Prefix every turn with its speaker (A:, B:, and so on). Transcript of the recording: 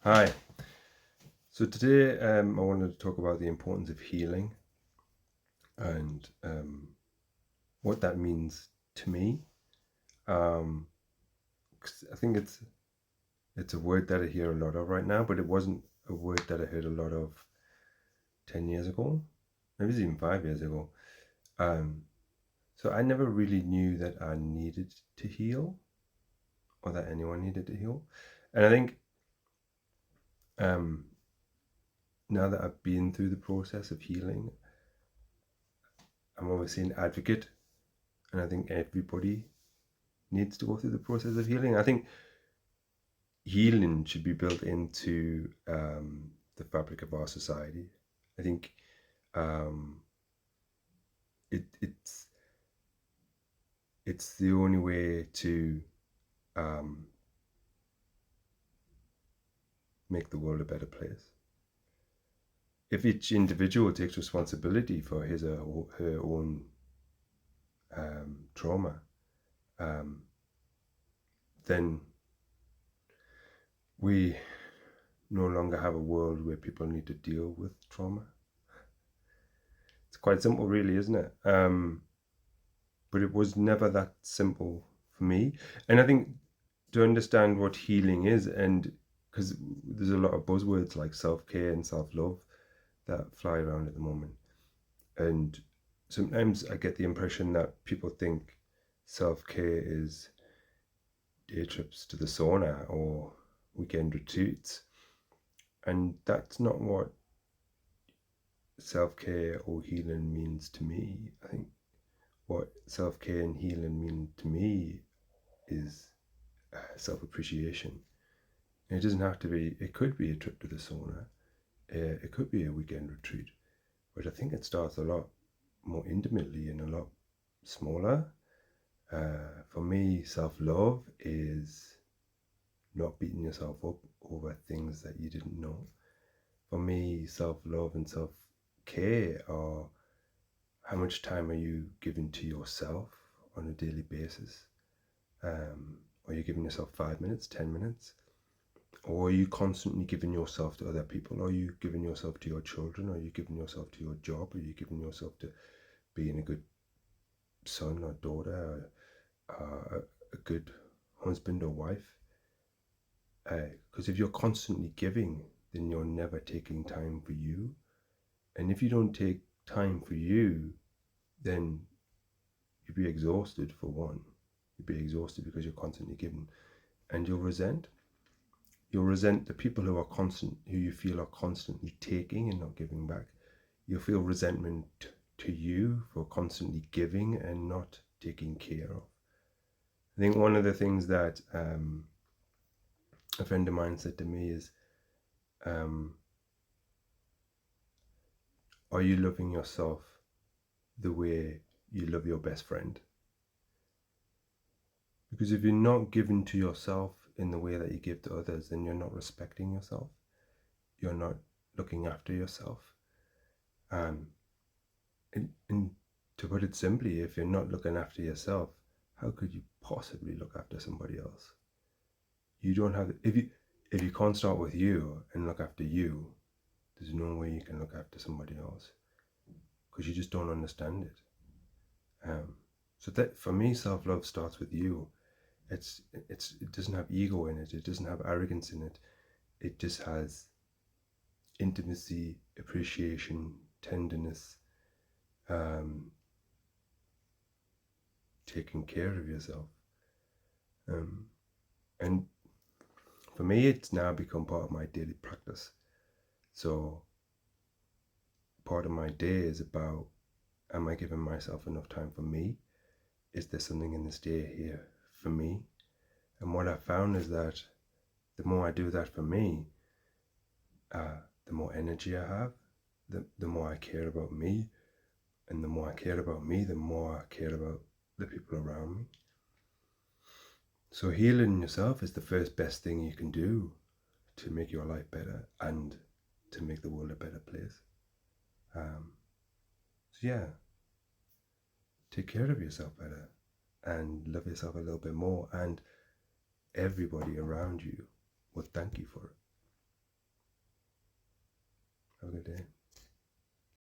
A: Hi. So today I wanted to talk about the importance of healing and what that means to me. 'Cause I think it's a word that I hear a lot of right now, but it wasn't a word that I heard a lot of 10 years ago, maybe it's even 5 years ago. Um, so I never really knew that I needed to heal or that anyone needed to heal. And I think um, now that I've been through the process of healing, I'm obviously an advocate, and I think everybody needs to go through the process of healing. I think healing should be built into the fabric of our society. I think um, it's the only way to um, make the world a better place. If each individual takes responsibility for his or her own trauma, um, then we no longer have a world where people need to deal with trauma. It's quite simple, really, isn't it? But it was never that simple for me. And I think to understand what healing is, and because there's a lot of buzzwords like self-care and self-love that fly around at the moment, and sometimes I get the impression that people think self-care is day trips to the sauna or weekend retreats, and that's not what self-care or healing means to me. I think what self-care and healing mean to me is self-appreciation. And it doesn't have to be, it could be a trip to the sauna, it could be a weekend retreat, but I think it starts a lot more intimately and a lot smaller. For me, self-love is not beating yourself up over things that you didn't know. For me, self-love and self-care are how much time are you giving to yourself on a daily basis? Are you giving yourself 5 minutes, 10 minutes? Or are you constantly giving yourself to other people? Are you giving yourself to your children? Are you giving yourself to your job? Are you giving yourself to being a good son or daughter, a good husband or wife? Because if you're constantly giving, then you're never taking time for you. And if you don't take time for you, then you'll be exhausted for one. You'll be exhausted because you're constantly giving. And you'll resent the people who you feel are constantly taking and not giving back. You'll feel resentment to you for constantly giving and not taking care of. I think one of the things that a friend of mine said to me is, are you loving yourself the way you love your best friend? Because if you're not giving to yourself in the way that you give to others, then you're not respecting yourself. You're not looking after yourself. And to put it simply, if you're not looking after yourself, how could you possibly look after somebody else? You don't have, if you can't start with you and look after you, there's no way you can look after somebody else because you just don't understand it. So that for me, self-love starts with you. It doesn't have ego in it. It doesn't have arrogance in it. It just has intimacy, appreciation, tenderness, taking care of yourself. And for me, it's now become part of my daily practice. So part of my day is about, am I giving myself enough time for me? Is there something in this day here for me? And what I found is that the more I do that for me, the more energy I have, the more I care about me. And the more I care about me, the more I care about the people around me. So healing yourself is the first best thing you can do to make your life better and to make the world a better place. So yeah, take care of yourself better and love yourself a little bit more, and everybody around you will thank you for it. a good day.